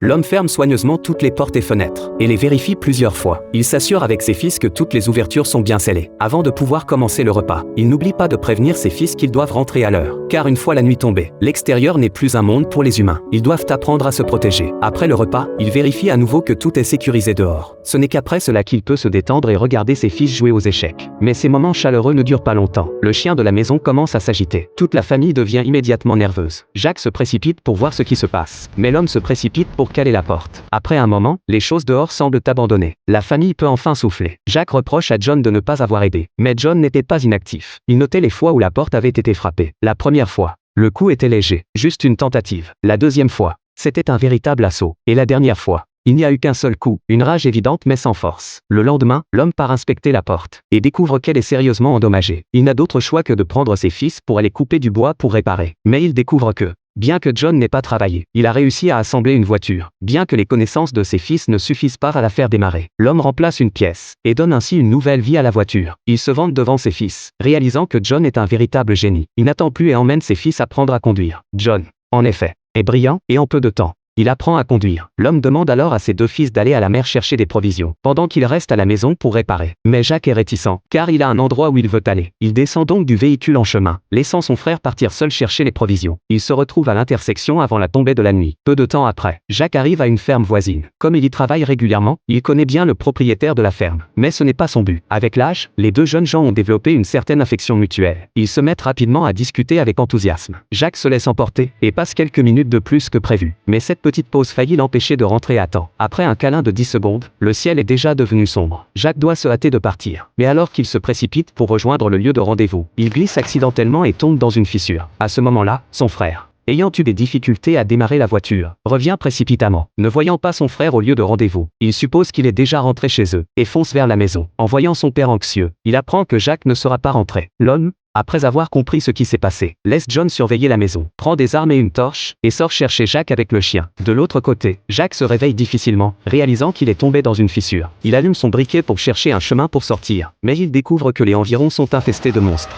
L'homme ferme soigneusement toutes les portes et fenêtres, et les vérifie plusieurs fois. Il s'assure avec ses fils que toutes les ouvertures sont bien scellées. Avant de pouvoir commencer le repas, il n'oublie pas de prévenir ses fils qu'ils doivent rentrer à l'heure. Car une fois la nuit tombée, l'extérieur n'est plus un monde pour les humains. Ils doivent apprendre à se protéger. Après le repas, il vérifie à nouveau que tout est sécurisé dehors. Ce n'est qu'après cela qu'il peut se détendre et regarder ses fils jouer aux échecs. Mais ces moments chaleureux ne durent pas longtemps. Le chien de la maison commence à s'agiter. Toute la famille devient immédiatement nerveuse. Jacques se précipite pour voir ce qui se passe. Mais l'homme se précipite pour caler la porte. Après un moment, les choses dehors semblent abandonnées. La famille peut enfin souffler. Jacques reproche à John de ne pas avoir aidé. Mais John n'était pas inactif. Il notait les fois où la porte avait été frappée. La première fois, le coup était léger, juste une tentative. La deuxième fois, c'était un véritable assaut. Et la dernière fois, il n'y a eu qu'un seul coup, une rage évidente mais sans force. Le lendemain, l'homme part inspecter la porte et découvre qu'elle est sérieusement endommagée. Il n'a d'autre choix que de prendre ses fils pour aller couper du bois pour réparer. Mais il découvre que, bien que John n'ait pas travaillé, il a réussi à assembler une voiture. Bien que les connaissances de ses fils ne suffisent pas à la faire démarrer, l'homme remplace une pièce et donne ainsi une nouvelle vie à la voiture. Il se vante devant ses fils, réalisant que John est un véritable génie. Il n'attend plus et emmène ses fils apprendre à conduire. John, en effet, est brillant et en peu de temps, il apprend à conduire. L'homme demande alors à ses deux fils d'aller à la mer chercher des provisions, pendant qu'il reste à la maison pour réparer. Mais Jacques est réticent, car il a un endroit où il veut aller. Il descend donc du véhicule en chemin, laissant son frère partir seul chercher les provisions. Il se retrouve à l'intersection avant la tombée de la nuit. Peu de temps après, Jacques arrive à une ferme voisine. Comme il y travaille régulièrement, il connaît bien le propriétaire de la ferme. Mais ce n'est pas son but. Avec l'âge, les deux jeunes gens ont développé une certaine affection mutuelle. Ils se mettent rapidement à discuter avec enthousiasme. Jacques se laisse emporter, et passe quelques minutes de plus que prévu. Mais cette petite pause faillit l'empêcher de rentrer à temps. Après un câlin de 10 secondes, le ciel est déjà devenu sombre. Jacques doit se hâter de partir. Mais alors qu'il se précipite pour rejoindre le lieu de rendez-vous, il glisse accidentellement et tombe dans une fissure. À ce moment-là, son frère, ayant eu des difficultés à démarrer la voiture, revient précipitamment. Ne voyant pas son frère au lieu de rendez-vous, il suppose qu'il est déjà rentré chez eux, et fonce vers la maison. En voyant son père anxieux, il apprend que Jacques ne sera pas rentré. L'homme, après avoir compris ce qui s'est passé, laisse John surveiller la maison, prend des armes et une torche, et sort chercher Jacques avec le chien. De l'autre côté, Jacques se réveille difficilement, réalisant qu'il est tombé dans une fissure. Il allume son briquet pour chercher un chemin pour sortir, mais il découvre que les environs sont infestés de monstres.